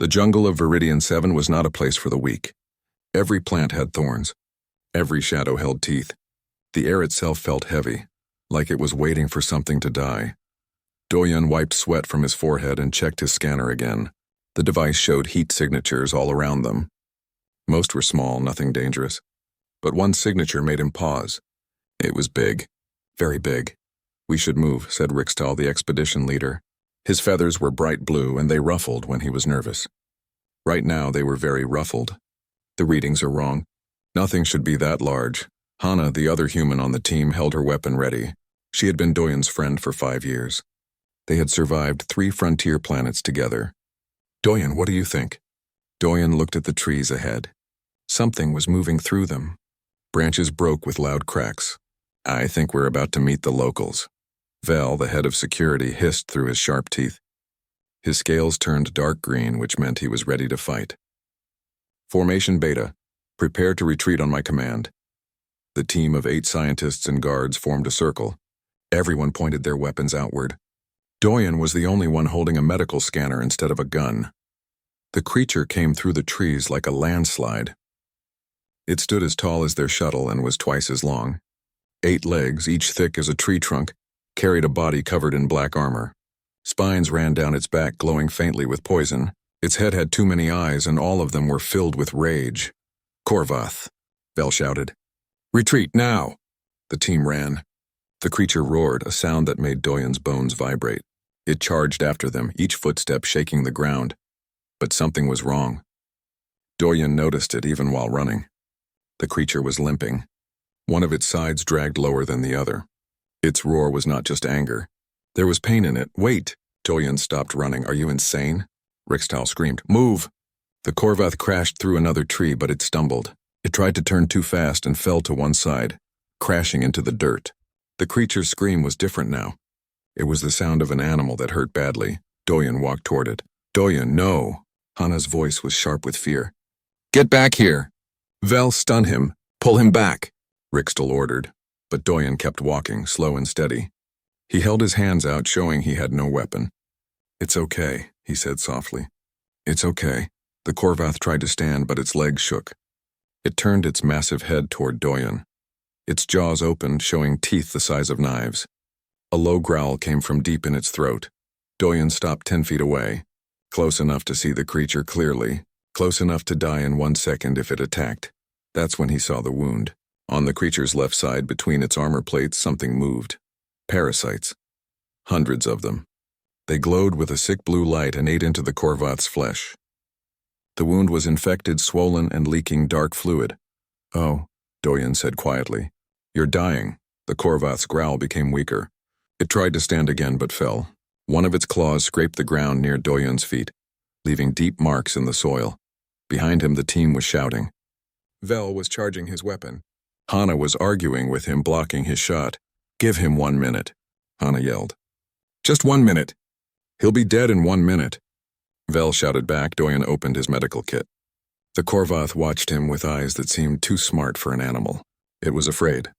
The jungle of Viridian 7 was not a place for the weak. Every plant had thorns. Every shadow held teeth. The air itself felt heavy, like it was waiting for something to die. Doyen wiped sweat from his forehead and checked his scanner again. The device showed heat signatures all around them. Most were small, nothing dangerous. But one signature made him pause. It was big. Very big. "We should move," said Rixtal, the expedition leader. His feathers were bright blue, and they ruffled when he was nervous. Right now, they were very ruffled. The readings are wrong. Nothing should be that large. Hana, the other human on the team, held her weapon ready. She had been Doyen's friend for 5 years. They had survived 3 frontier planets together. "Doyen, what do you think?" Doyen looked at the trees ahead. Something was moving through them. Branches broke with loud cracks. "I think we're about to meet the locals." Vel, the head of security, hissed through his sharp teeth. His scales turned dark green, which meant he was ready to fight. "Formation Beta. Prepare to retreat on my command." The team of 8 scientists and guards formed a circle. Everyone pointed their weapons outward. Doyen was the only one holding a medical scanner instead of a gun. The creature came through the trees like a landslide. It stood as tall as their shuttle and was twice as long. 8 legs, each thick as a tree trunk, carried a body covered in black armor. Spines ran down its back, glowing faintly with poison. Its head had too many eyes, and all of them were filled with rage. "Korvath," Vel shouted. "Retreat, now!" The team ran. The creature roared, a sound that made Doyen's bones vibrate. It charged after them, each footstep shaking the ground. But something was wrong. Doyen noticed it even while running. The creature was limping. One of its sides dragged lower than the other. Its roar was not just anger. There was pain in it. "Wait!" Doyen stopped running. "Are you insane?" Rixtal screamed. "Move!" The Korvath crashed through another tree, but it stumbled. It tried to turn too fast and fell to one side, crashing into the dirt. The creature's scream was different now. It was the sound of an animal that hurt badly. Doyen walked toward it. "Doyen, no!" Hana's voice was sharp with fear. "Get back here!" "Vel, stun him. Pull him back," Rixtal ordered. But Doyen kept walking, slow and steady. He held his hands out, showing he had no weapon. "It's okay," he said softly. "It's okay." The Korvath tried to stand, but its legs shook. It turned its massive head toward Doyen. Its jaws opened, showing teeth the size of knives. A low growl came from deep in its throat. Doyen stopped 10 feet away, close enough to see the creature clearly, close enough to die in 1 second if it attacked. That's when he saw the wound. On the creature's left side, between its armor plates, something moved. Parasites. Hundreds of them. They glowed with a sick blue light and ate into the Korvath's flesh. The wound was infected, swollen, and leaking dark fluid. "Oh," Doyen said quietly. "You're dying." The Korvath's growl became weaker. It tried to stand again but fell. One of its claws scraped the ground near Doyen's feet, leaving deep marks in the soil. Behind him, the team was shouting. Vel was charging his weapon. Hana was arguing with him, blocking his shot. "Give him 1 minute," Hana yelled. "Just 1 minute. He'll be dead in 1 minute." Vel shouted back. Doyen opened his medical kit. The Korvath watched him with eyes that seemed too smart for an animal. It was afraid.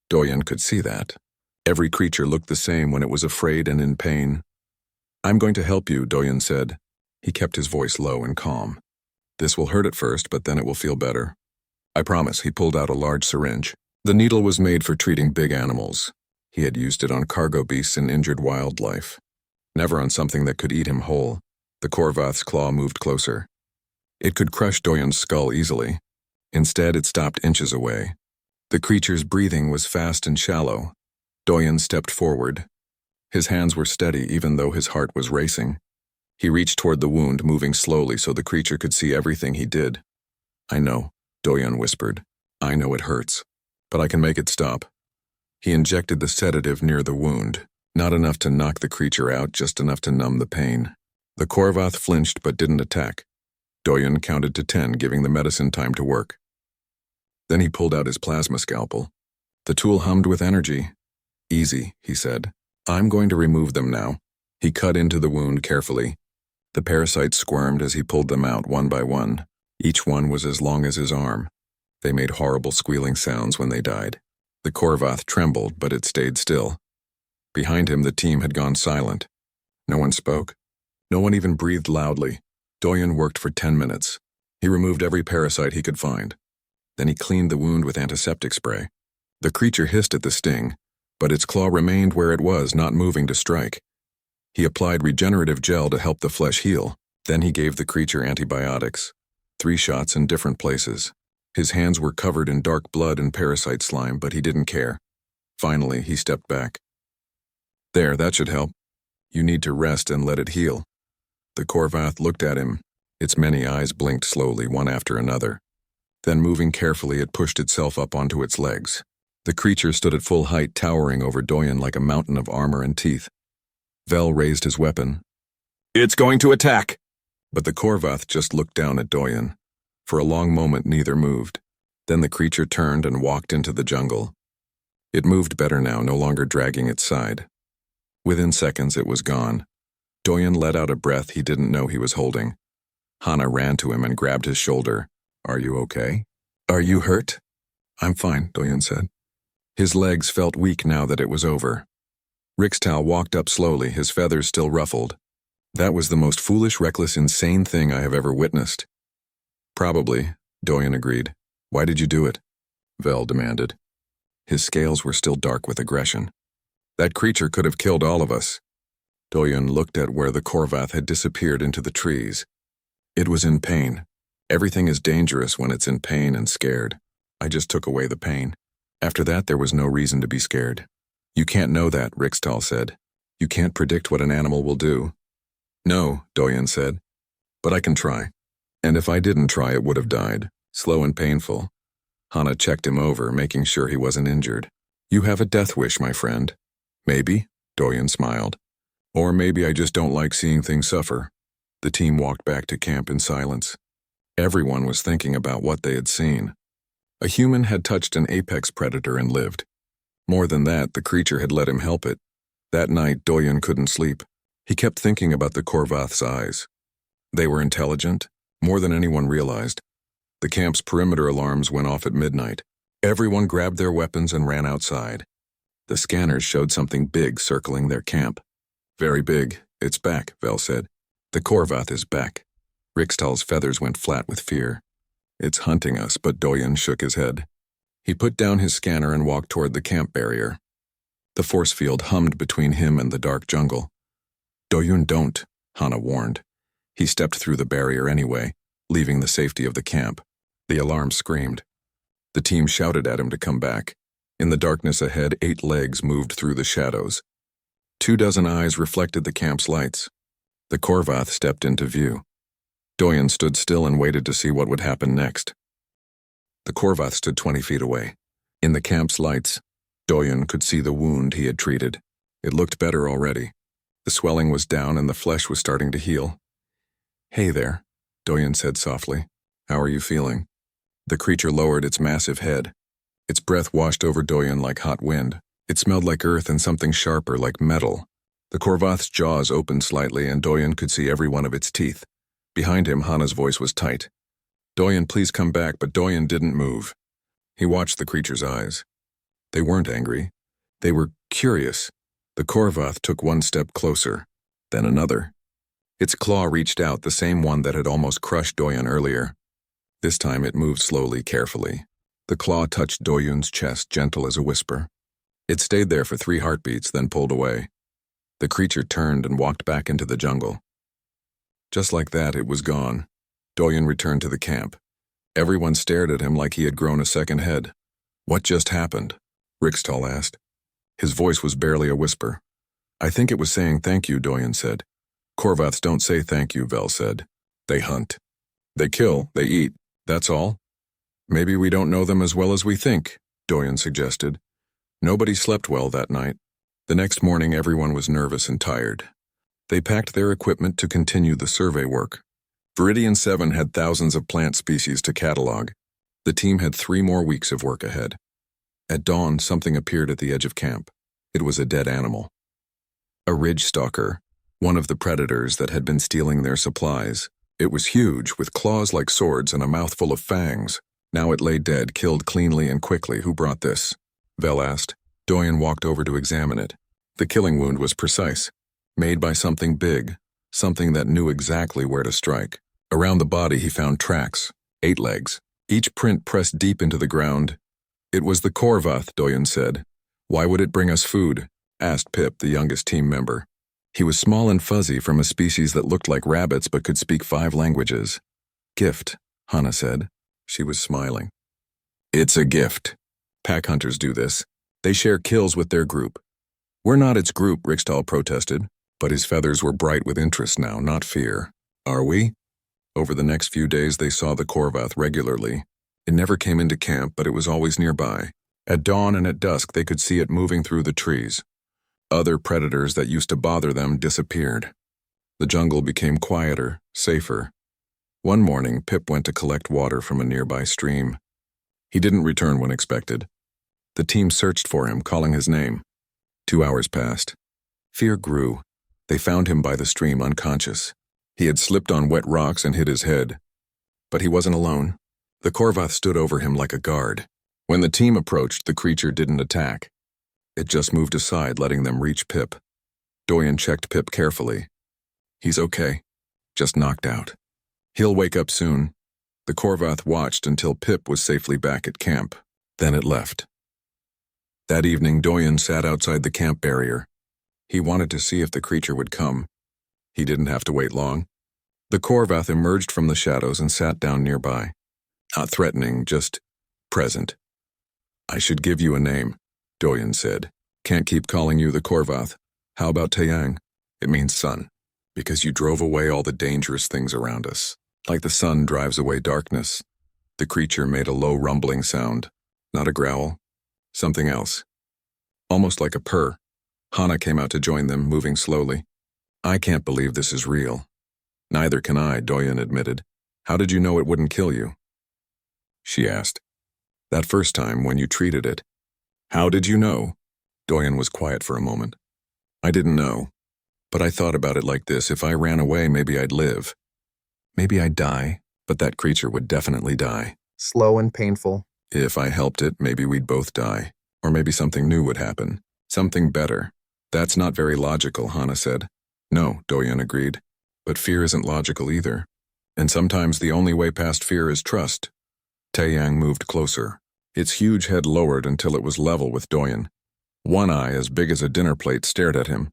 Doyen could see that. Every creature looked the same when it was afraid and in pain. "I'm going to help you," Doyen said. He kept his voice low and calm. "This will hurt at first, but then it will feel better. I promise." He pulled out a large syringe. The needle was made for treating big animals. He had used it on cargo beasts and injured wildlife. Never on something that could eat him whole. The Korvath's claw moved closer. It could crush Doyen's skull easily. Instead, it stopped inches away. The creature's breathing was fast and shallow. Doyen stepped forward. His hands were steady, even though his heart was racing. He reached toward the wound, moving slowly so the creature could see everything he did. "I know," Doyen whispered. "I know it hurts, but I can make it stop." He injected the sedative near the wound, not enough to knock the creature out, just enough to numb the pain. The Korvath flinched but didn't attack. Doyen counted to 10, giving the medicine time to work. Then he pulled out his plasma scalpel. The tool hummed with energy. "Easy," he said. "I'm going to remove them now." He cut into the wound carefully. The parasites squirmed as he pulled them out one by one. Each one was as long as his arm. They made horrible squealing sounds when they died. The Korvath trembled, but it stayed still. Behind him, the team had gone silent. No one spoke. No one even breathed loudly. Doyen worked for 10 minutes. He removed every parasite he could find. Then he cleaned the wound with antiseptic spray. The creature hissed at the sting, but its claw remained where it was, not moving to strike. He applied regenerative gel to help the flesh heal. Then he gave the creature antibiotics, 3 shots in different places. His hands were covered in dark blood and parasite slime, but he didn't care. Finally, he stepped back. There, that should help. You need to rest and let it heal. The Korvath looked at him. Its many eyes blinked slowly, one after another. Then, moving carefully, it pushed itself up onto its legs. The creature stood at full height, towering over Doyen like a mountain of armor and teeth. Vel raised his weapon. It's going to attack! But the Korvath just looked down at Doyen. For a long moment, neither moved. Then the creature turned and walked into the jungle. It moved better now, no longer dragging its side. Within seconds, it was gone. Doyen let out a breath he didn't know he was holding. Hana ran to him and grabbed his shoulder. Are you okay? Are you hurt? I'm fine, Doyen said. His legs felt weak now that it was over. Rixtal walked up slowly, his feathers still ruffled. That was the most foolish, reckless, insane thing I have ever witnessed. Probably, Doyen agreed. Why did you do it? Vel demanded. His scales were still dark with aggression. That creature could have killed all of us. Doyen looked at where the Korvath had disappeared into the trees. It was in pain. Everything is dangerous when it's in pain and scared. I just took away the pain. After that, there was no reason to be scared. You can't know that, Rixtal said. You can't predict what an animal will do. No, Doyen said. But I can try. And if I didn't try, it would have died. Slow and painful. Hana checked him over, making sure he wasn't injured. You have a death wish, my friend. Maybe, Doyen smiled. Or maybe I just don't like seeing things suffer. The team walked back to camp in silence. Everyone was thinking about what they had seen. A human had touched an apex predator and lived. More than that, the creature had let him help it. That night, Doyen couldn't sleep. He kept thinking about the Korvath's eyes. They were intelligent, more than anyone realized. The camp's perimeter alarms went off at midnight. Everyone grabbed their weapons and ran outside. The scanners showed something big circling their camp. Very big. It's back, Vel said. The Korvath is back. Rixtal's feathers went flat with fear. It's hunting us, but Doyen shook his head. He put down his scanner and walked toward the camp barrier. The force field hummed between him and the dark jungle. Doyen, don't, Hana warned. He stepped through the barrier anyway, leaving the safety of the camp. The alarm screamed. The team shouted at him to come back. In the darkness ahead, 8 legs moved through the shadows. 24 eyes reflected the camp's lights. The Korvath stepped into view. Doyen stood still and waited to see what would happen next. The Korvath stood 20 feet away. In the camp's lights, Doyen could see the wound he had treated. It looked better already. The swelling was down and the flesh was starting to heal. Hey there, Doyen said softly. How are you feeling? The creature lowered its massive head. Its breath washed over Doyen like hot wind. It smelled like earth and something sharper like metal. The Korvath's jaws opened slightly and Doyen could see every one of its teeth. Behind him, Hana's voice was tight. Doyen, please come back, but Doyen didn't move. He watched the creature's eyes. They weren't angry. They were curious. The Korvath took one step closer, then another. Its claw reached out, the same one that had almost crushed Doyen earlier. This time it moved slowly, carefully. The claw touched Doyen's chest, gentle as a whisper. It stayed there for 3 heartbeats, then pulled away. The creature turned and walked back into the jungle. Just like that, it was gone. Doyen returned to the camp. Everyone stared at him like he had grown a second head. What just happened? Rixtal asked. His voice was barely a whisper. I think it was saying thank you, Doyen said. Korvaths don't say thank you, Vel said. They hunt. They kill, they eat. That's all. Maybe we don't know them as well as we think, Doyen suggested. Nobody slept well that night. The next morning, everyone was nervous and tired. They packed their equipment to continue the survey work. Viridian 7 had thousands of plant species to catalog. The team had 3 more weeks of work ahead. At dawn, something appeared at the edge of camp. It was a dead animal. A ridge stalker, one of the predators that had been stealing their supplies. It was huge, with claws like swords and a mouthful of fangs. Now it lay dead, killed cleanly and quickly. Who brought this? Vel asked. Doyen walked over to examine it. The killing wound was precise. Made by something big, something that knew exactly where to strike. Around the body he found tracks, 8 legs, each print pressed deep into the ground. It was the Korvath, Doyen said. Why would it bring us food? Asked Pip, the youngest team member. He was small and fuzzy from a species that looked like rabbits but could speak 5 languages. Gift, Hannah said. She was smiling. It's a gift. Pack hunters do this. They share kills with their group. We're not its group, Rixtal protested, but his feathers were bright with interest now, not fear. Are we? Over the next few days they saw the Korvath regularly. It never came into camp, but it was always nearby. At dawn and at dusk they could see it moving through the trees. Other predators that used to bother them disappeared. The jungle became quieter, safer. One morning, Pip went to collect water from a nearby stream. He didn't return when expected. The team searched for him, calling his name. 2 hours passed. Fear grew. They found him by the stream unconscious. He had slipped on wet rocks and hit his head. But he wasn't alone. The Korvath stood over him like a guard. When the team approached, the creature didn't attack. It just moved aside, letting them reach Pip. Doyen checked Pip carefully. He's okay. Just knocked out. He'll wake up soon. The Korvath watched until Pip was safely back at camp. Then it left. That evening, Doyen sat outside the camp barrier. He wanted to see if the creature would come. He didn't have to wait long. The Korvath emerged from the shadows and sat down nearby. Not threatening, just present. I should give you a name, Doyen said. Can't keep calling you the Korvath. How about Taeyang? It means sun, because you drove away all the dangerous things around us. Like the sun drives away darkness. The creature made a low rumbling sound. Not a growl. Something else. Almost like a purr. Hannah came out to join them, moving slowly. I can't believe this is real. Neither can I, Doyen admitted. How did you know it wouldn't kill you? She asked. That first time when you treated it. How did you know? Doyen was quiet for a moment. I didn't know. But I thought about it like this. If I ran away, maybe I'd live. Maybe I'd die, but that creature would definitely die. Slow and painful. If I helped it, maybe we'd both die. Or maybe something new would happen. Something better. That's not very logical, Hannah said. No, Doyen agreed. But fear isn't logical either. And sometimes the only way past fear is trust. Taeyang moved closer. Its huge head lowered until it was level with Doyen. One eye, as big as a dinner plate, stared at him.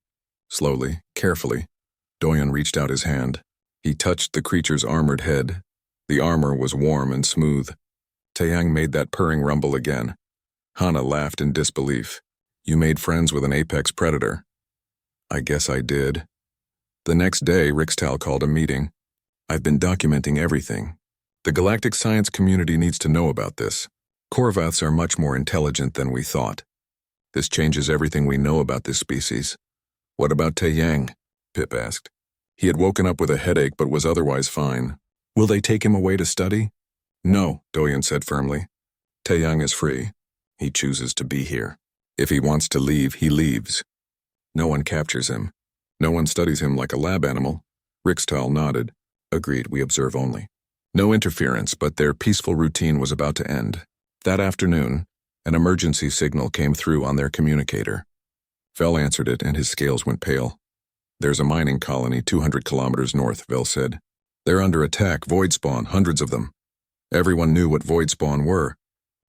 Slowly, carefully, Doyen reached out his hand. He touched the creature's armored head. The armor was warm and smooth. Taeyang made that purring rumble again. Hannah laughed in disbelief. You made friends with an apex predator. I guess I did. The next day, Rixtal called a meeting. I've been documenting everything. The galactic science community needs to know about this. Korvaths are much more intelligent than we thought. This changes everything we know about this species. What about Taeyang? Pip asked. He had woken up with a headache but was otherwise fine. Will they take him away to study? No, Doyen said firmly. Taeyang is free. He chooses to be here. If he wants to leave, he leaves. No one captures him. No one studies him like a lab animal. Rixtal nodded. Agreed, we observe only. No interference, but their peaceful routine was about to end. That afternoon, an emergency signal came through on their communicator. Vel answered it and his scales went pale. There's a mining colony 200 kilometers north, Vel said. They're under attack, void spawn, hundreds of them. Everyone knew what void spawn were.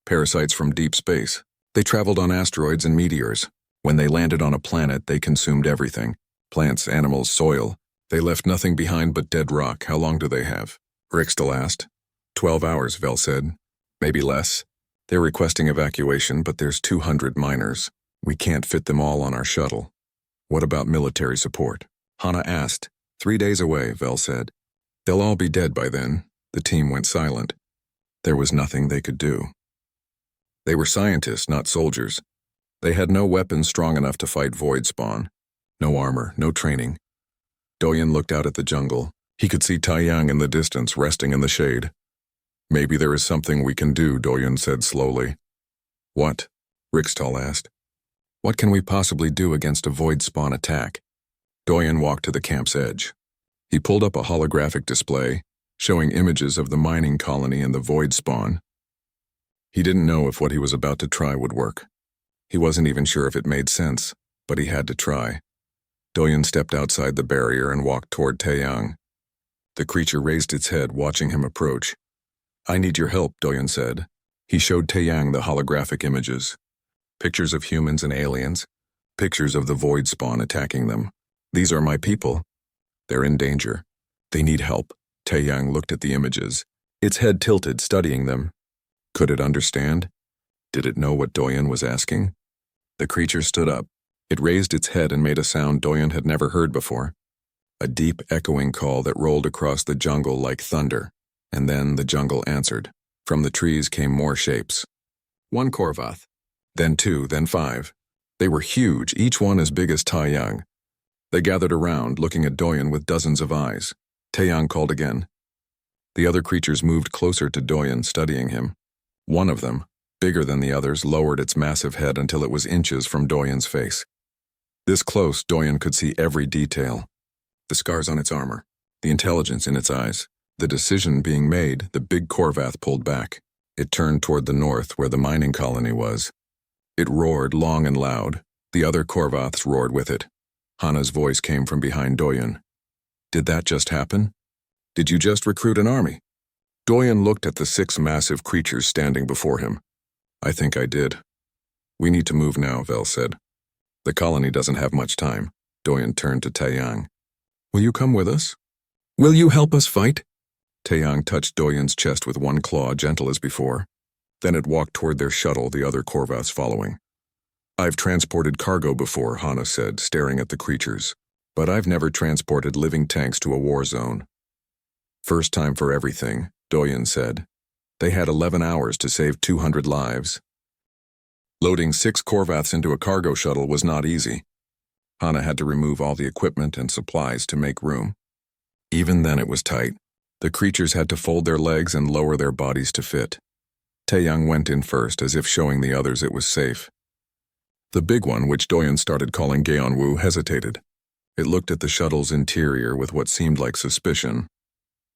Parasites from deep space. They traveled on asteroids and meteors. When they landed on a planet, they consumed everything. Plants, animals, soil. They left nothing behind but dead rock. How long do they have? Rixtal asked. 12 hours, Vel said. Maybe less. They're requesting evacuation, but there's 200 miners. We can't fit them all on our shuttle. What about military support? Hannah asked. 3 days away, Vel said. They'll all be dead by then. The team went silent. There was nothing they could do. They were scientists, not soldiers. They had no weapons strong enough to fight void spawn. No armor, no training. Doyen looked out at the jungle. He could see Taeyang in the distance, resting in the shade. Maybe there is something we can do, Doyen said slowly. What? Rixtal asked. What can we possibly do against a void spawn attack? Doyen walked to the camp's edge. He pulled up a holographic display, showing images of the mining colony and the void spawn. He didn't know if what he was about to try would work. He wasn't even sure if it made sense, but he had to try. Doyen stepped outside the barrier and walked toward Taeyang. The creature raised its head, watching him approach. "I need your help," Doyen said. He showed Taeyang the holographic images. Pictures of humans and aliens. Pictures of the void spawn attacking them. "These are my people. They're in danger. They need help." Taeyang looked at the images. Its head tilted, studying them. Could it understand? Did it know what Doyen was asking? The creature stood up. It raised its head and made a sound Doyen had never heard before. A deep, echoing call that rolled across the jungle like thunder. And then the jungle answered. From the trees came more shapes. 1 Korvath, then 2, then 5. They were huge, each one as big as Taeyang. They gathered around, looking at Doyen with dozens of eyes. Taeyang called again. The other creatures moved closer to Doyen, studying him. One of them, bigger than the others, lowered its massive head until it was inches from Doyen's face. This close, Doyen could see every detail. The scars on its armor, the intelligence in its eyes. The decision being made, the big Korvath pulled back. It turned toward the north, where the mining colony was. It roared long and loud. The other Korvaths roared with it. Hana's voice came from behind Doyen. "Did that just happen? Did you just recruit an army?" Doyen looked at the 6 massive creatures standing before him. "I think I did." "We need to move now," Vel said. "The colony doesn't have much time." Doyen turned to Taeyang. "Will you come with us? Will you help us fight?" Taeyang touched Doyen's chest with one claw, gentle as before. Then it walked toward their shuttle, the other Korvaths following. "I've transported cargo before," Hana said, staring at the creatures. "But I've never transported living tanks to a war zone." "First time for everything," Doyen said. They had 11 hours to save 200 lives. Loading 6 Korvaths into a cargo shuttle was not easy. Hana had to remove all the equipment and supplies to make room. Even then it was tight. The creatures had to fold their legs and lower their bodies to fit. Taeyang went in first, as if showing the others it was safe. The big one, which Doyen started calling Gaeonwu, hesitated. It looked at the shuttle's interior with what seemed like suspicion.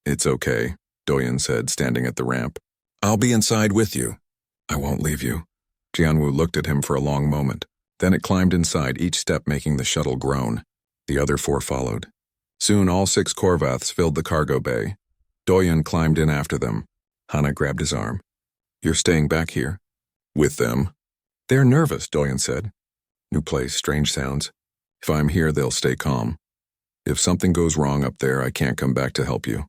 "It's okay," Doyen said, standing at the ramp. "I'll be inside with you." "I won't leave you." Jianwu looked at him for a long moment. Then it climbed inside, each step making the shuttle groan. The other 4 followed. Soon all 6 Korvaths filled the cargo bay. Doyen climbed in after them. Hana grabbed his arm. "You're staying back here?" "With them?" "They're nervous," Doyen said. "New place, strange sounds. If I'm here, they'll stay calm. If something goes wrong up there, I can't come back to help you."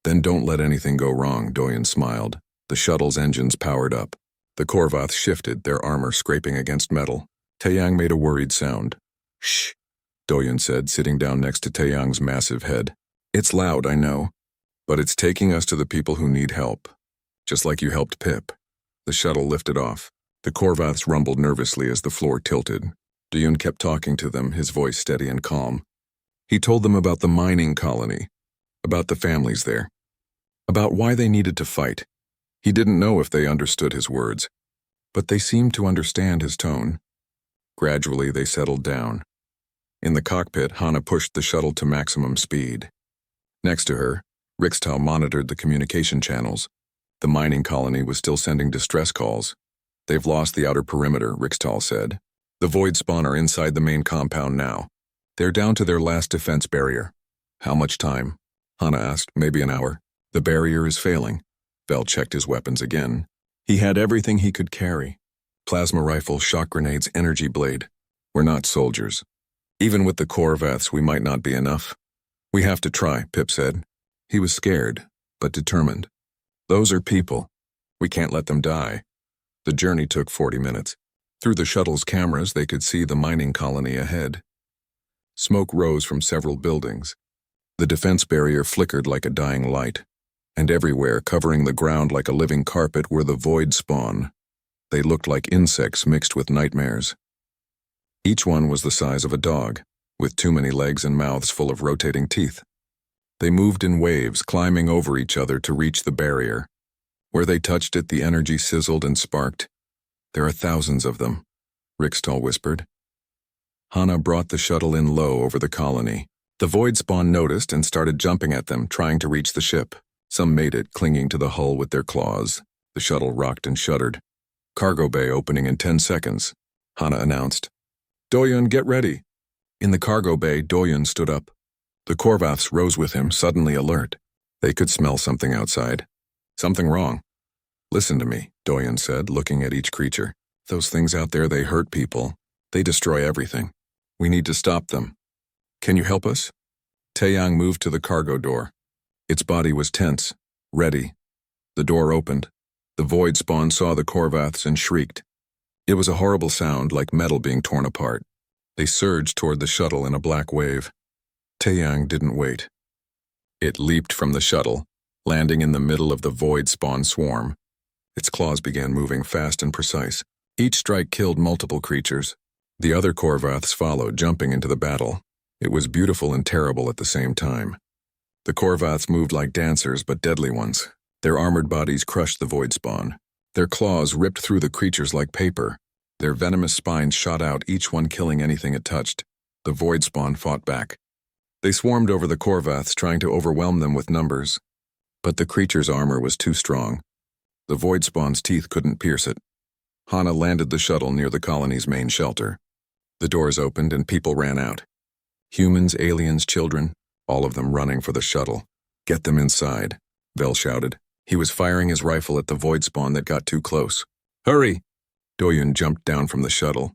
"Then don't let anything go wrong," Doyen smiled. The shuttle's engines powered up. The Korvaths shifted, their armor scraping against metal. Taeyang made a worried sound. "Shh," Doyen said, sitting down next to Taeyang's massive head. "It's loud, I know. But it's taking us to the people who need help. Just like you helped Pip." The shuttle lifted off. The Korvaths rumbled nervously as the floor tilted. Doyen kept talking to them, his voice steady and calm. He told them about the mining colony, about the families there, about why they needed to fight. He didn't know if they understood his words, but they seemed to understand his tone. Gradually, they settled down. In the cockpit, Hana pushed the shuttle to maximum speed. Next to her, Rixtal monitored the communication channels. The mining colony was still sending distress calls. "They've lost the outer perimeter," Rixtal said. "The void spawn are inside the main compound now. They're down to their last defense barrier." "How much time?" Hana asked. "Maybe an hour." "The barrier is failing." Vel checked his weapons again. He had everything he could carry. Plasma rifle, shock grenades, energy blade. "We're not soldiers. Even with the Korvaths, we might not be enough." "We have to try," Pip said. He was scared, but determined. "Those are people. We can't let them die." The journey took 40 minutes. Through the shuttle's cameras, they could see the mining colony ahead. Smoke rose from several buildings. The defense barrier flickered like a dying light. And everywhere, covering the ground like a living carpet, were the void spawn. They looked like insects mixed with nightmares. Each one was the size of a dog, with too many legs and mouths full of rotating teeth. They moved in waves, climbing over each other to reach the barrier. Where they touched it, the energy sizzled and sparked. "There are thousands of them," Rixtal whispered. Hana brought the shuttle in low over the colony. The void spawn noticed and started jumping at them, trying to reach the ship. Some made it, clinging to the hull with their claws. The shuttle rocked and shuddered. "Cargo bay opening in 10 seconds, Hana announced. "Doyen, get ready." In the cargo bay, Doyen stood up. The Korvaths rose with him, suddenly alert. They could smell something outside. Something wrong. Listen to me, Doyen said, looking at each creature. Those things out there, they hurt people. They destroy everything. We need to stop them. Can you help us? Taeyang moved to the cargo door. Its body was tense, ready. The door opened. The void spawn saw the Korvaths and shrieked. It was a horrible sound, like metal being torn apart. They surged toward the shuttle in a black wave. Taeyang didn't wait. It leaped from the shuttle, landing in the middle of the void spawn swarm. Its claws began moving fast and precise. Each strike killed multiple creatures. The other Korvaths followed, jumping into the battle. It was beautiful and terrible at the same time. The Korvaths moved like dancers, but deadly ones. Their armored bodies crushed the void spawn. Their claws ripped through the creatures like paper. Their venomous spines shot out, each one killing anything it touched. The void spawn fought back. They swarmed over the Korvaths, trying to overwhelm them with numbers. But the creature's armor was too strong. The void spawn's teeth couldn't pierce it. Hana landed the shuttle near the colony's main shelter. The doors opened and people ran out. Humans, aliens, children, all of them running for the shuttle. Get them inside, Vel shouted. He was firing his rifle at the void spawn that got too close. Hurry! Doyen jumped down from the shuttle.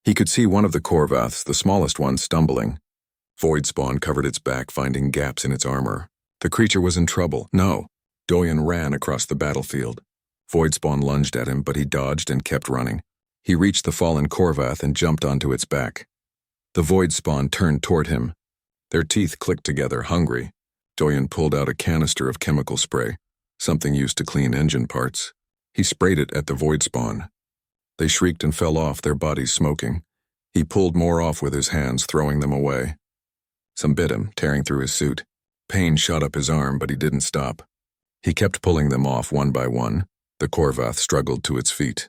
He could see one of the Korvaths, the smallest one, stumbling. Void spawn covered its back, finding gaps in its armor. The creature was in trouble. No! Doyen ran across the battlefield. Void spawn lunged at him, but he dodged and kept running. He reached the fallen Korvath and jumped onto its back. The void spawn turned toward him. Their teeth clicked together, hungry. Doyen pulled out a canister of chemical spray, something used to clean engine parts. He sprayed it at the void spawn. They shrieked and fell off, their bodies smoking. He pulled more off with his hands, throwing them away. Some bit him, tearing through his suit. Pain shot up his arm, but he didn't stop. He kept pulling them off one by one. The Korvath struggled to its feet.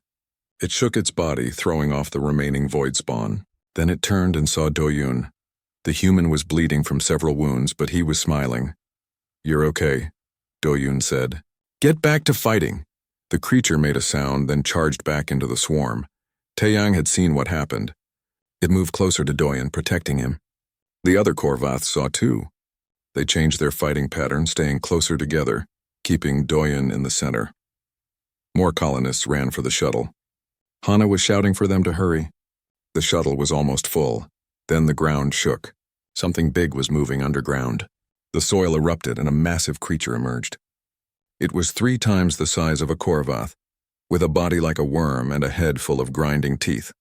It shook its body, throwing off the remaining void spawn. Then it turned and saw Doyun. The human was bleeding from several wounds, but he was smiling. You're okay, Doyun said. Get back to fighting. The creature made a sound, then charged back into the swarm. Taeyang had seen what happened. It moved closer to Doyen, protecting him. The other Korvaths saw too. They changed their fighting pattern, staying closer together, keeping Doyen in the center. More colonists ran for the shuttle. Hana was shouting for them to hurry. The shuttle was almost full. Then the ground shook. Something big was moving underground. The soil erupted and a massive creature emerged. It was 3 times the size of a Korvath, with a body like a worm and a head full of grinding teeth.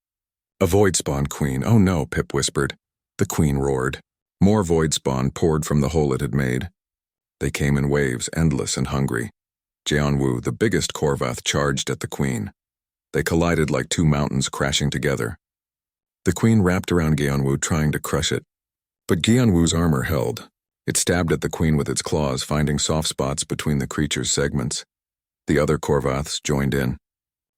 A void spawn queen. Oh no, Pip whispered. The queen roared. More void spawn poured from the hole it had made. They came in waves, endless and hungry. Jeonwoo, the biggest Korvath, charged at the queen. They collided like 2 mountains crashing together. The queen wrapped around Jeonwoo, trying to crush it. But Jeonwoo's armor held. It stabbed at the queen with its claws, finding soft spots between the creature's segments. The other Korvaths joined in.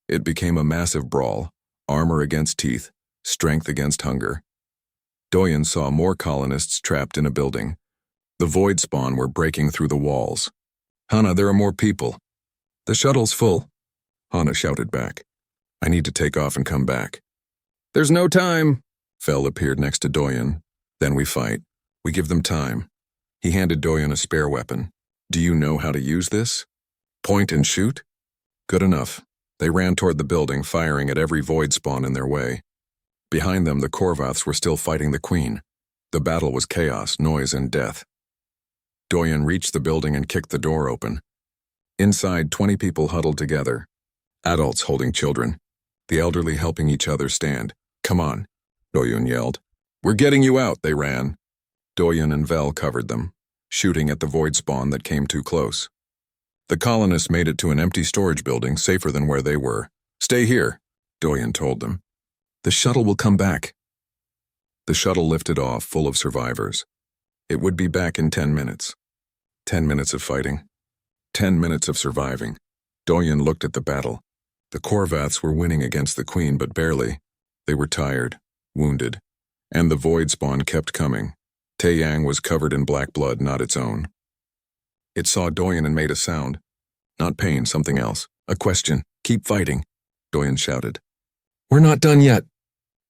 It became a massive brawl, armor against teeth, strength against hunger. Doyen saw more colonists trapped in a building. The void spawn were breaking through the walls. Hana, there are more people. The shuttle's full. Hana shouted back. I need to take off and come back. There's no time. Fel appeared next to Doyen. Then we fight. We give them time. He handed Doyen a spare weapon. Do you know how to use this? Point and shoot? Good enough. They ran toward the building, firing at every void spawn in their way. Behind them, the Korvaths were still fighting the queen. The battle was chaos, noise, and death. Doyen reached the building and kicked the door open. Inside, 20 people huddled together. Adults holding children. The elderly helping each other stand. Come on, Doyen yelled. We're getting you out, they ran. Doyen and Vel covered them, shooting at the void spawn that came too close. The colonists made it to an empty storage building, safer than where they were. Stay here, Doyen told them. The shuttle will come back. The shuttle lifted off, full of survivors. It would be back in 10 minutes. 10 minutes of fighting. 10 minutes of surviving. Doyen looked at the battle. The Korvaths were winning against the queen, but barely. They were tired, wounded, and the void spawn kept coming. Taeyang was covered in black blood, not its own. It saw Doyen and made a sound. Not pain, something else. A question. Keep fighting, Doyen shouted. We're not done yet.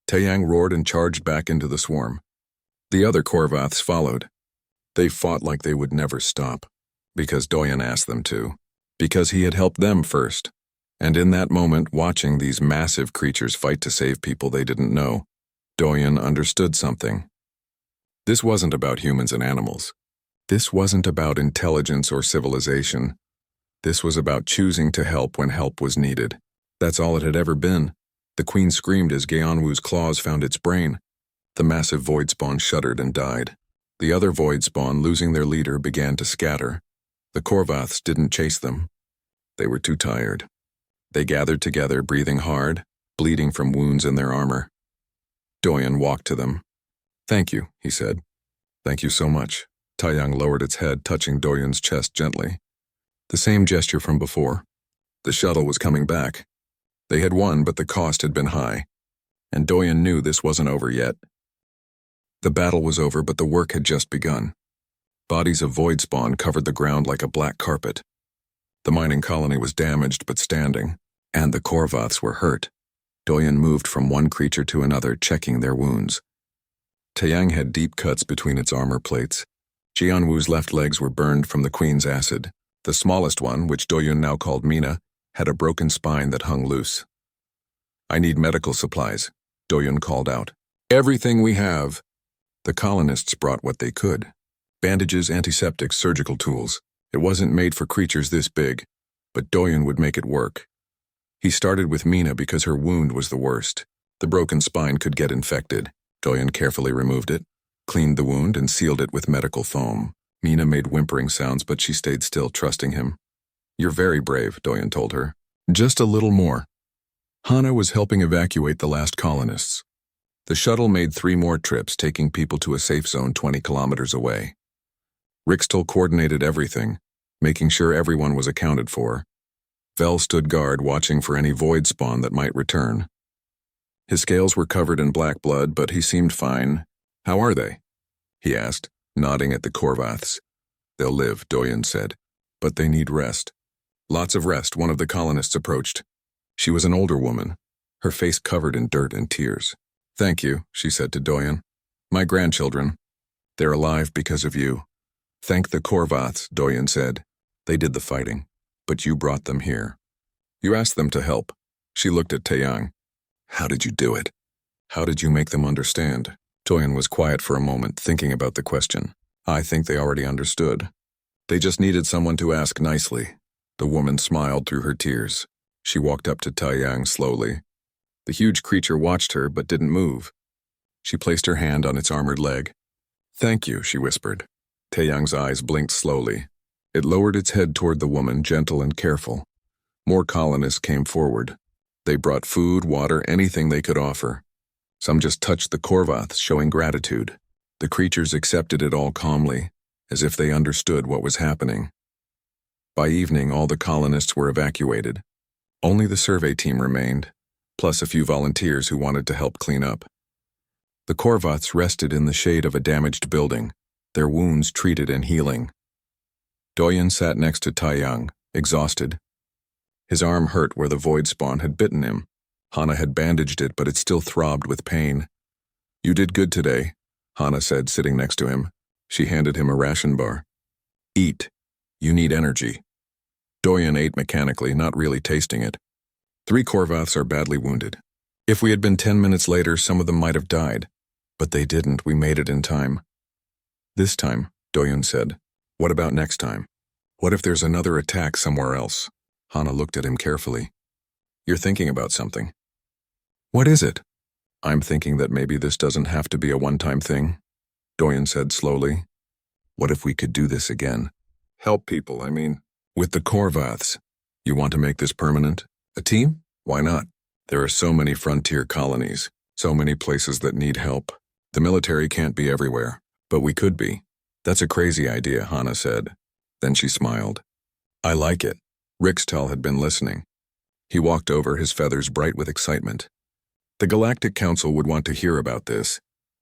Taeyang roared and charged back into the swarm. The other Korvaths followed. They fought like they would never stop, because Doyen asked them to, because he had helped them first. And in that moment, watching these massive creatures fight to save people they didn't know, Doyen understood something. This wasn't about humans and animals. This wasn't about intelligence or civilization. This was about choosing to help when help was needed. That's all it had ever been. The queen screamed as Geonwu's claws found its brain. The massive void spawn shuddered and died. The other void spawn, losing their leader, began to scatter. The Korvaths didn't chase them. They were too tired. They gathered together, breathing hard, bleeding from wounds in their armor. Doyen walked to them. "Thank you," he said. "Thank you so much." Taiyang lowered its head, touching Doyen's chest gently. The same gesture from before. The shuttle was coming back. They had won, but the cost had been high. And Doyen knew this wasn't over yet. The battle was over, but the work had just begun. Bodies of void spawn covered the ground like a black carpet. The mining colony was damaged but standing, and the Korvaths were hurt. Doyen moved from one creature to another, checking their wounds. Taiyang had deep cuts between its armor plates. Jianwu's left legs were burned from the queen's acid. The smallest one, which Doyen now called Mina, had a broken spine that hung loose. "I need medical supplies," Doyen called out. "Everything we have." The colonists brought what they could. Bandages, antiseptics, surgical tools. It wasn't made for creatures this big, but Doyen would make it work. He started with Mina because her wound was the worst. The broken spine could get infected. Doyen carefully removed it, cleaned the wound, and sealed it with medical foam. Mina made whimpering sounds, but she stayed still, trusting him. "You're very brave," Doyen told her. "Just a little more." Hana was helping evacuate the last colonists. The shuttle made 3 more trips, taking people to a safe zone 20 kilometers away. Rixtel coordinated everything, making sure everyone was accounted for. Vel stood guard, watching for any void spawn that might return. His scales were covered in black blood, but he seemed fine. "How are they?" he asked, nodding at the Korvaths. "They'll live," Doyen said, "but they need rest." "Lots of rest," one of the colonists approached. She was an older woman, her face covered in dirt and tears. "Thank you," she said to Doyen. "My grandchildren. They're alive because of you." "Thank the Korvaths," Doyen said. "They did the fighting, but you brought them here. You asked them to help." She looked at Taiyang. "How did you do it? How did you make them understand?" Doyen was quiet for a moment, thinking about the question. "I think they already understood. They just needed someone to ask nicely." The woman smiled through her tears. She walked up to Taiyang slowly. The huge creature watched her but didn't move. She placed her hand on its armored leg. "Thank you," she whispered. Taiyang's eyes blinked slowly. It lowered its head toward the woman, gentle and careful. More colonists came forward. They brought food, water, anything they could offer. Some just touched the Korvaths, showing gratitude. The creatures accepted it all calmly, as if they understood what was happening. By evening, all the colonists were evacuated. Only the survey team remained, plus a few volunteers who wanted to help clean up. The Korvaths rested in the shade of a damaged building, their wounds treated and healing. Doyen sat next to Taiyang, exhausted. His arm hurt where the void spawn had bitten him. Hana had bandaged it, but it still throbbed with pain. "You did good today," Hana said, sitting next to him. She handed him a ration bar. "Eat. You need energy." Doyen ate mechanically, not really tasting it. 3 Korvaths are badly wounded. If we had been 10 minutes later, some of them might have died. But they didn't. We made it in time. "This time," Doyen said. "What about next time? What if there's another attack somewhere else?" Hana looked at him carefully. "You're thinking about something." "What is it?" "I'm thinking that maybe this doesn't have to be a one-time thing," Doyen said slowly. "What if we could do this again? Help people, I mean. With the Korvaths. You want to make this permanent? A team? Why not? There are so many frontier colonies, so many places that need help. The military can't be everywhere, but we could be." "That's a crazy idea," Hana said. Then she smiled. "I like it." Rixtel had been listening. He walked over, his feathers bright with excitement. "The Galactic Council would want to hear about this.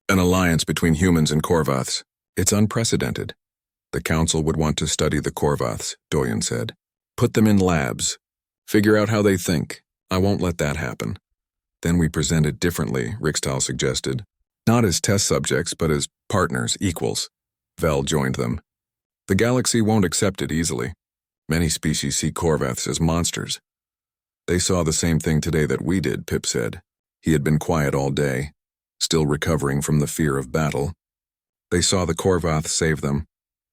An alliance between humans and Korvaths. It's unprecedented. The Council would want to study the Korvaths," Doyen said. "Put them in labs. Figure out how they think. I won't let that happen." "Then we present it differently," Rixtal suggested. "Not as test subjects, but as partners, equals. Vel joined them. The galaxy won't accept it easily. Many species see Korvaths as monsters. They saw the same thing today that we did, Pip said. He had been quiet all day, still recovering from the fear of battle. They saw the Korvaths save them,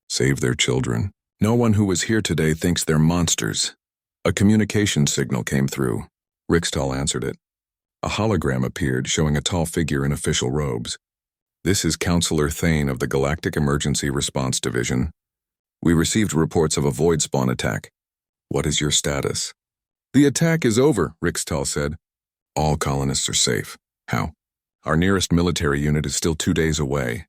save their children. No one who was here today thinks they're monsters. A communication signal came through. Rixtal answered it. A hologram appeared showing a tall figure in official robes. This is Counselor Thane of the Galactic Emergency Response Division. We received reports of a void spawn attack. What is your status? The attack is over, Rixtal said. All colonists are safe. How? Our nearest military unit is still 2 days away.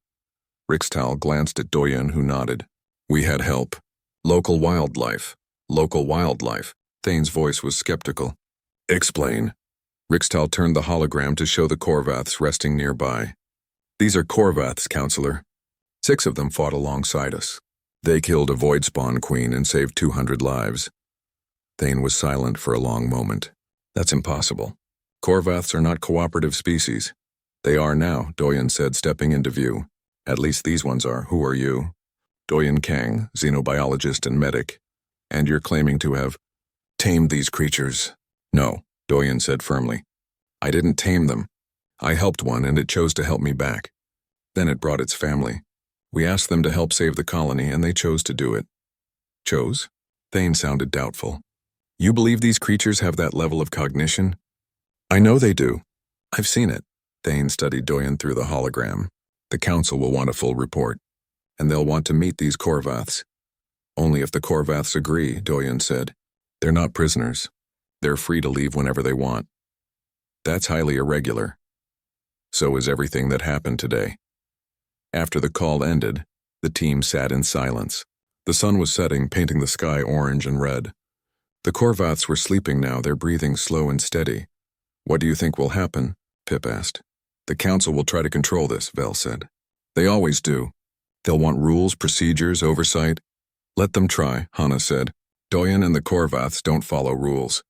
Rixtal glanced at Doyen, who nodded. We had help. Local wildlife. Local wildlife. Thane's voice was skeptical. Explain. Rixtal turned the hologram to show the Korvaths resting nearby. These are Korvaths, Counselor. 6 of them fought alongside us. They killed a void spawn queen and saved 200 lives. Thane was silent for a long moment. That's impossible. Korvaths are not cooperative species. They are now, Doyen said, stepping into view. At least these ones are. Who are you? Doyen Kang, xenobiologist and medic. And you're claiming to have tamed these creatures. No, Doyen said firmly. I didn't tame them. I helped one and it chose to help me back. Then it brought its family. We asked them to help save the colony and they chose to do it. Chose? Thane sounded doubtful. You believe these creatures have that level of cognition? I know they do. I've seen it. Thane studied Doyen through the hologram. The council will want a full report, and they'll want to meet these Korvaths. Only if the Korvaths agree, Doyen said. They're not prisoners. They're free to leave whenever they want. That's highly irregular. So is everything that happened today. After the call ended, the team sat in silence. The sun was setting, painting the sky orange and red. The Korvaths were sleeping now, their breathing slow and steady. What do you think will happen? Pip asked. The council will try to control this, Vel said. They always do. They'll want rules, procedures, oversight. Let them try, Hana said. Doyen and the Korvaths don't follow rules.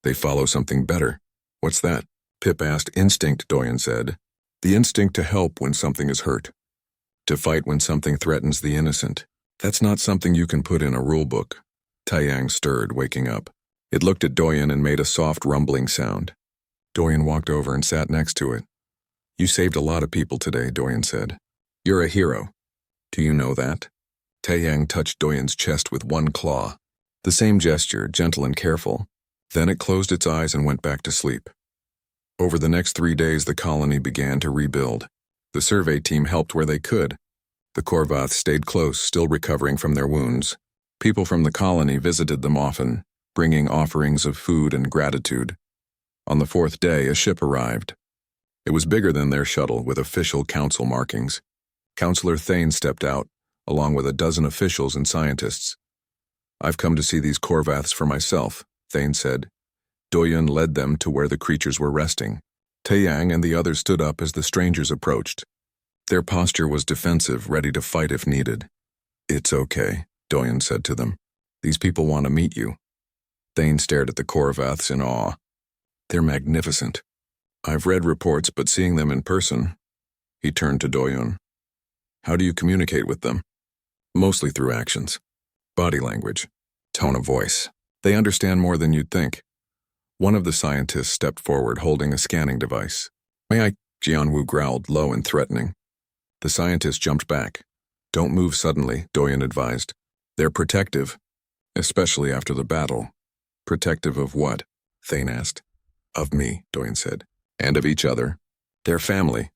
They follow something better. What's that? Pip asked. Instinct, Doyen said. The instinct to help when something is hurt. To fight when something threatens the innocent. That's not something you can put in a rulebook. Taiyang stirred, waking up. It looked at Doyen and made a soft rumbling sound. Doyen walked over and sat next to it. You saved a lot of people today, Doyen said. You're a hero. Do you know that? Taiyang touched Doyen's chest with one claw. The same gesture, gentle and careful. Then it closed its eyes and went back to sleep. Over the next 3 days, the colony began to rebuild. The survey team helped where they could. The Korvaths stayed close, still recovering from their wounds. People from the colony visited them often, bringing offerings of food and gratitude. On the 4th day, a ship arrived. It was bigger than their shuttle, with official council markings. Counselor Thane stepped out, along with a dozen officials and scientists. I've come to see these Korvaths for myself, Thane said. Doyen led them to where the creatures were resting. Taiyang and the others stood up as the strangers approached. Their posture was defensive, ready to fight if needed. It's okay, Doyen said to them. These people want to meet you. Thane stared at the Korvaths in awe. They're magnificent. I've read reports, but seeing them in person. He turned to Doyen. How do you communicate with them? Mostly through actions. Body language. Tone of voice. They understand more than you'd think. One of the scientists stepped forward holding a scanning device. May I? Jianwu growled, low and threatening. The scientist jumped back. Don't move suddenly, Doyen advised. They're protective, especially after the battle. Protective of what? Thane asked. Of me, Doyen said. And of each other. Their family.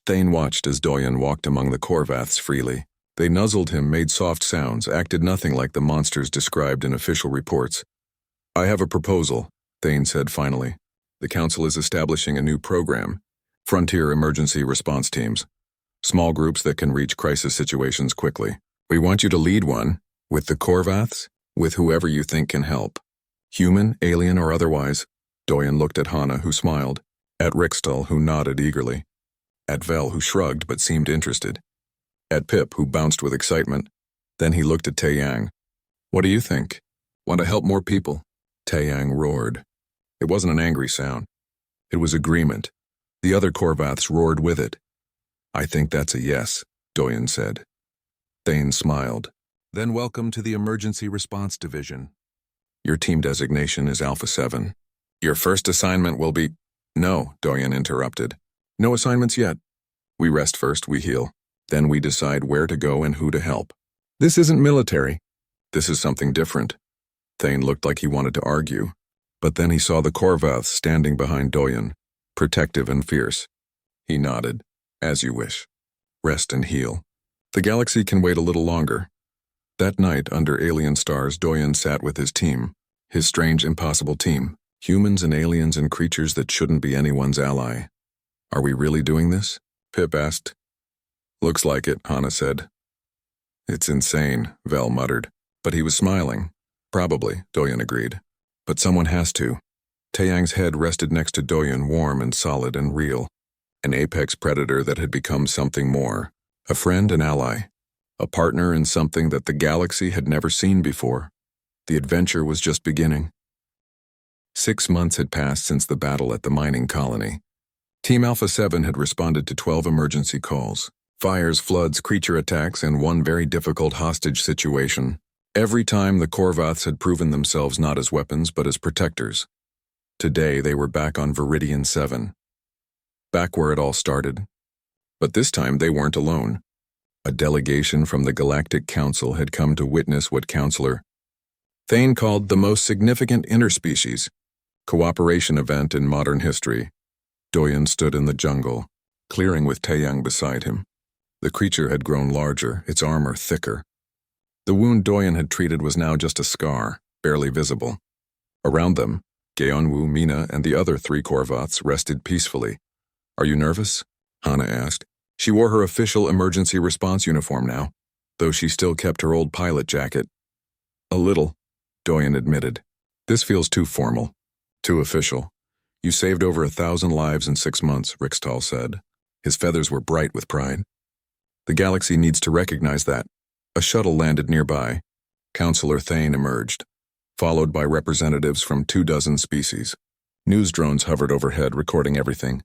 Thane watched as Doyen walked among the Korvaths freely. They nuzzled him, made soft sounds, acted nothing like the monsters described in official reports. I have a proposal, Thane said finally. The council is establishing a new program. Frontier Emergency Response Teams. Small groups that can reach crisis situations quickly. We want you to lead one, with the Korvaths, with whoever you think can help. Human, alien, or otherwise. Doyen looked at Hana, who smiled. At Rixtal, who nodded eagerly. At Vel, who shrugged but seemed interested. At Pip, who bounced with excitement. Then he looked at Taiyang. What do you think? Want to help more people? Taiyang roared. It wasn't an angry sound. It was agreement. The other Korvaths roared with it. I think that's a yes, Doyen said. Thane smiled. Then welcome to the Emergency Response Division. Your team designation is Alpha 7. Your first assignment will be— No, Doyen interrupted. No assignments yet. We rest first, we heal. Then we decide where to go and who to help. This isn't military. This is something different. Thane looked like he wanted to argue, but then he saw the Korvath standing behind Doyen, protective and fierce. He nodded. As you wish. Rest and heal. The galaxy can wait a little longer. That night, under alien stars, Doyen sat with his team. His strange, impossible team. Humans and aliens and creatures that shouldn't be anyone's ally. Are we really doing this? Pip asked. Looks like it, Hana said. It's insane, Vel muttered. But he was smiling. Probably, Doyen agreed. But someone has to. Taeyang's head rested next to Doyen, warm and solid and real. An apex predator that had become something more. A friend and ally. A partner in something that the galaxy had never seen before. The adventure was just beginning. 6 months had passed since the battle at the mining colony. Team Alpha 7 had responded to 12 emergency calls. Fires, floods, creature attacks, and one very difficult hostage situation. Every time the Korvaths had proven themselves not as weapons but as protectors. Today they were back on Viridian 7. Back where it all started. But this time they weren't alone. A delegation from the Galactic Council had come to witness what Counselor Thane called the most significant interspecies cooperation event in modern history. Doyen stood in the jungle, clearing with Taeyang beside him. The creature had grown larger, its armor thicker. The wound Doyen had treated was now just a scar, barely visible. Around them, Geonwoo, Mina, and the other 3 Korvaths rested peacefully. Are you nervous? Hana asked. She wore her official emergency response uniform now, though she still kept her old pilot jacket. A little, Doyen admitted. This feels too formal, too official. You saved over 1,000 lives in 6 months, Rixtal said. His feathers were bright with pride. The galaxy needs to recognize that. A shuttle landed nearby. Counselor Thane emerged, followed by representatives from 24 species. News drones hovered overhead, recording everything.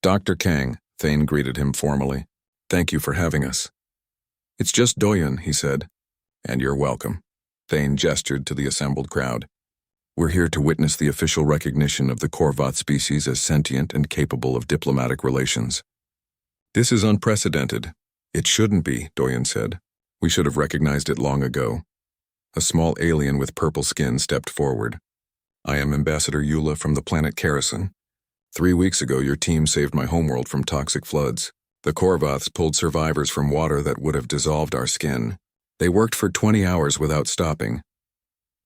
Dr. Kang, Thane greeted him formally. Thank you for having us. It's just Doyen, he said. And you're welcome. Thane gestured to the assembled crowd. We're here to witness the official recognition of the Korvath species as sentient and capable of diplomatic relations. This is unprecedented. It shouldn't be, Doyen said. We should have recognized it long ago. A small alien with purple skin stepped forward. I am Ambassador Eula from the planet Kerrison. 3 weeks ago, your team saved my homeworld from toxic floods. The Korvaths pulled survivors from water that would have dissolved our skin. They worked for 20 hours without stopping.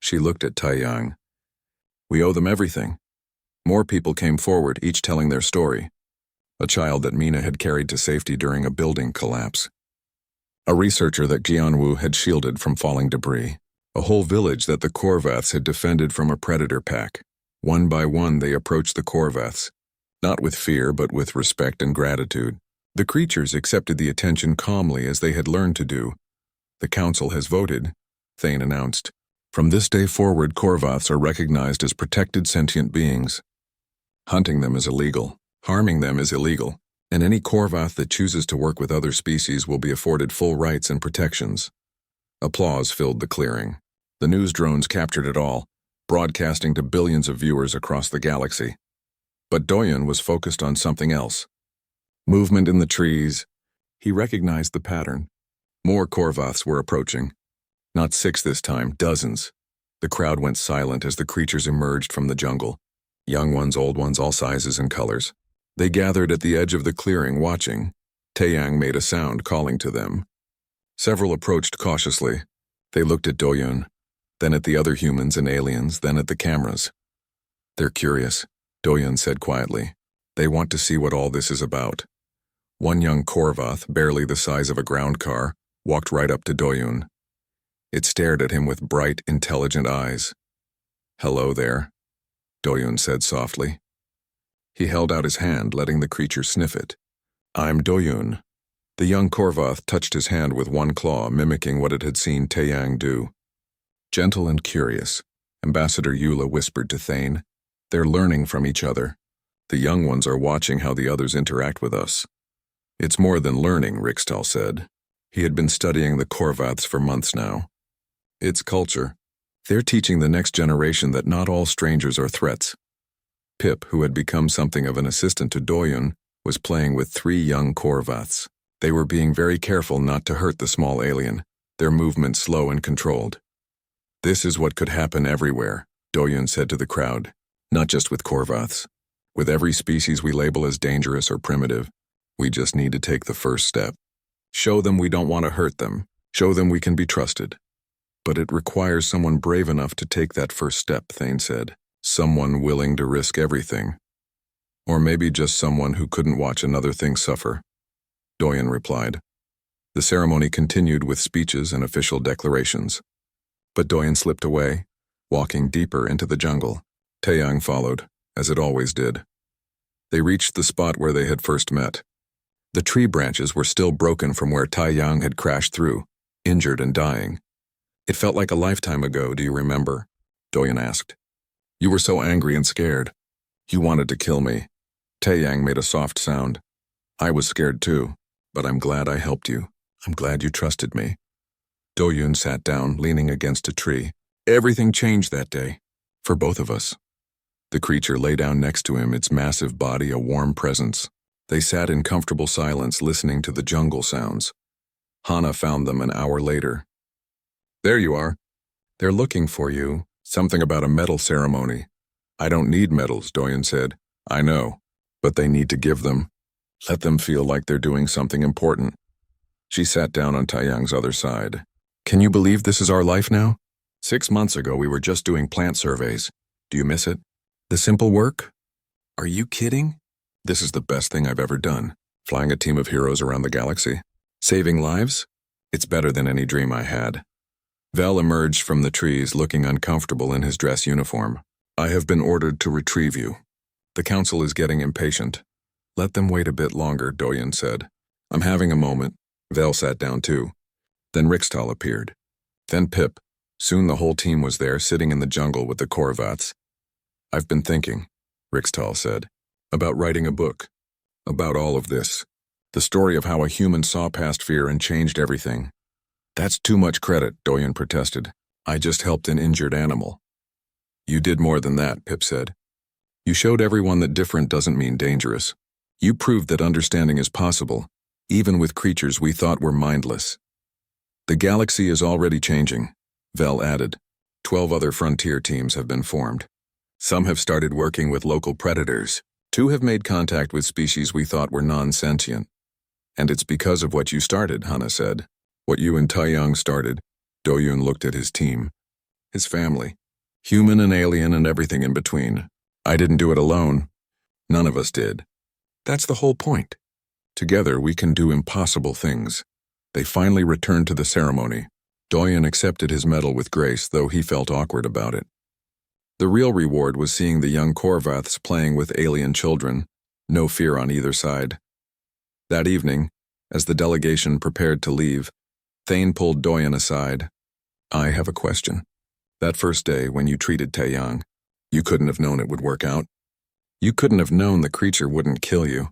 She looked at Taeyang. We owe them everything. More people came forward, each telling their story. A child that Mina had carried to safety during a building collapse. A researcher that Geonwoo had shielded from falling debris. A whole village that the Korvaths had defended from a predator pack. One by one they approached the Korvaths, not with fear but with respect and gratitude. The creatures accepted the attention calmly as they had learned to do. The council has voted, Thane announced. From this day forward, Korvaths are recognized as protected sentient beings. Hunting them is illegal. Harming them is illegal. And any Korvath that chooses to work with other species will be afforded full rights and protections. Applause filled the clearing. The news drones captured it all, broadcasting to billions of viewers across the galaxy. But Doyen was focused on something else. Movement in the trees. He recognized the pattern. More Korvaths were approaching. Not 6 this time, dozens. The crowd went silent as the creatures emerged from the jungle. Young ones, old ones, all sizes and colors. They gathered at the edge of the clearing, watching. Taeyang made a sound, calling to them. Several approached cautiously. They looked at Doyen, then at the other humans and aliens, then at the cameras. They're curious, Doyen said quietly. They want to see what all this is about. One young Korvath, barely the size of a ground car, walked right up to Doyen. It stared at him with bright, intelligent eyes. Hello there, Doyen said softly. He held out his hand, letting the creature sniff it. I'm Doyen. The young Korvath touched his hand with one claw, mimicking what it had seen Taeyang do. Gentle and curious, Ambassador Eula whispered to Thane. They're learning from each other. The young ones are watching how the others interact with us. It's more than learning, Rixtal said. He had been studying the Korvaths for months now. It's culture. They're teaching the next generation that not all strangers are threats. Pip, who had become something of an assistant to Doyun, was playing with 3 young Korvaths. They were being very careful not to hurt the small alien, their movements slow and controlled. This is what could happen everywhere, Doyun said to the crowd, not just with Korvaths. With every species we label as dangerous or primitive, we just need to take the first step. Show them we don't want to hurt them. Show them we can be trusted. But it requires someone brave enough to take that first step, Thane said. Someone willing to risk everything. Or maybe just someone who couldn't watch another thing suffer. Doyun replied. The ceremony continued with speeches and official declarations. But Doyun slipped away, walking deeper into the jungle. Taeyang followed, as it always did. They reached the spot where they had first met. The tree branches were still broken from where Taeyang had crashed through, injured and dying. It felt like a lifetime ago, do you remember? Doyun asked. You were so angry and scared. You wanted to kill me. Taeyang made a soft sound. I was scared too, but I'm glad I helped you. I'm glad you trusted me. Doyun sat down, leaning against a tree. Everything changed that day, for both of us. The creature lay down next to him, its massive body a warm presence. They sat in comfortable silence, listening to the jungle sounds. Hana found them an hour later. There you are. They're looking for you. Something about a medal ceremony. I don't need medals, Doyun said. I know, but they need to give them. Let them feel like they're doing something important. She sat down on Taeyang's other side. Can you believe this is our life now? 6 months ago we were just doing plant surveys. Do you miss it? The simple work? Are you kidding? This is the best thing I've ever done. Flying a team of heroes around the galaxy. Saving lives? It's better than any dream I had. Vel emerged from the trees, looking uncomfortable in his dress uniform. I have been ordered to retrieve you. The council is getting impatient. Let them wait a bit longer, Doyun said. I'm having a moment. Vel sat down too. Then Rixtal appeared. Then Pip. Soon the whole team was there, sitting in the jungle with the Korvaths. I've been thinking, Rixtal said, about writing a book. About all of this. The story of how a human saw past fear and changed everything. That's too much credit, Doyun protested. I just helped an injured animal. You did more than that, Pip said. You showed everyone that different doesn't mean dangerous. You proved that understanding is possible, even with creatures we thought were mindless. The galaxy is already changing, Vel added. 12 other frontier teams have been formed. Some have started working with local predators. 2 have made contact with species we thought were non-sentient. And it's because of what you started, Hana said. What you and Taeyang started. Doyun looked at his team. His family. Human and alien and everything in between. I didn't do it alone. None of us did. That's the whole point. Together we can do impossible things. They finally returned to the ceremony. Doyun accepted his medal with grace, though he felt awkward about it. The real reward was seeing the young Korvaths playing with alien children, no fear on either side. That evening, as the delegation prepared to leave, Thane pulled Doyun aside. I have a question. That first day when you treated Taeyang, you couldn't have known it would work out. You couldn't have known the creature wouldn't kill you.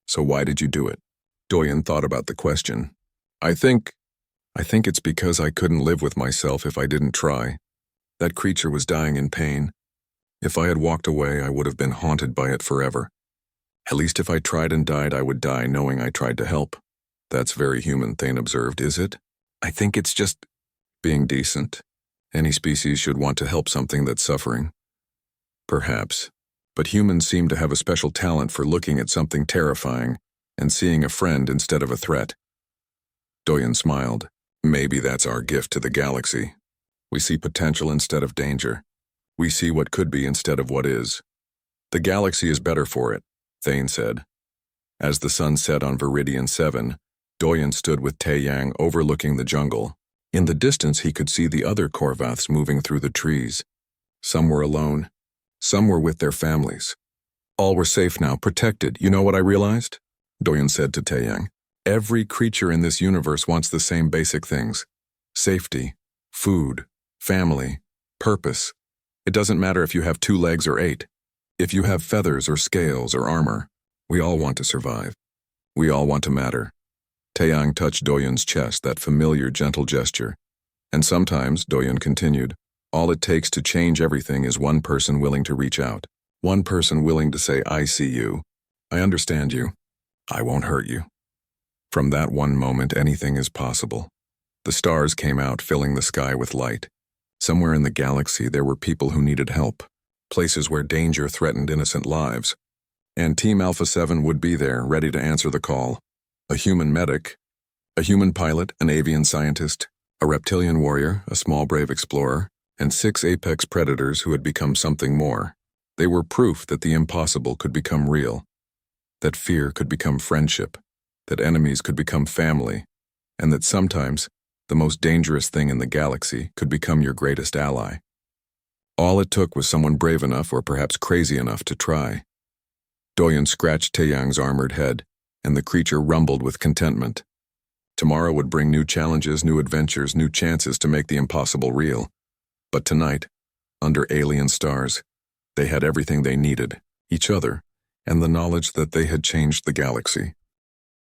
So why did you do it? Doyun thought about the question. I think it's because I couldn't live with myself if I didn't try. That creature was dying in pain. If I had walked away, I would have been haunted by it forever. At least if I tried and died, I would die knowing I tried to help. That's very human, Thane observed, is it? I think it's just being decent. Any species should want to help something that's suffering. Perhaps. But humans seem to have a special talent for looking at something terrifying and seeing a friend instead of a threat. Doyun smiled. Maybe that's our gift to the galaxy. We see potential instead of danger. We see what could be instead of what is. The galaxy is better for it, Thane said. As the sun set on Viridian 7, Doyun stood with Taeyang overlooking the jungle. In the distance he could see the other Korvaths moving through the trees. Some were alone. Some were with their families. All were safe now, protected. You know what I realized? Doyun said to Taeyang. Every creature in this universe wants the same basic things. Safety, food, family, purpose. It doesn't matter if you have 2 legs or 8. If you have feathers or scales or armor, we all want to survive. We all want to matter. Taeyang touched Doyun's chest, that familiar, gentle gesture. And sometimes, Doyun continued, all it takes to change everything is one person willing to reach out. One person willing to say, I see you. I understand you. I won't hurt you. From that one moment, anything is possible. The stars came out, filling the sky with light. Somewhere in the galaxy, there were people who needed help, places where danger threatened innocent lives. And Team Alpha 7 would be there, ready to answer the call. A human medic, a human pilot, an avian scientist, a reptilian warrior, a small brave explorer, and 6 apex predators who had become something more. They were proof that the impossible could become real, that fear could become friendship, that enemies could become family, and that sometimes the most dangerous thing in the galaxy could become your greatest ally. All it took was someone brave enough, or perhaps crazy enough, to try. Doyun scratched Taeyang's armored head, and the creature rumbled with contentment. Tomorrow would bring new challenges, new adventures, new chances to make the impossible real. But tonight, under alien stars, they had everything they needed, each other, and the knowledge that they had changed the galaxy.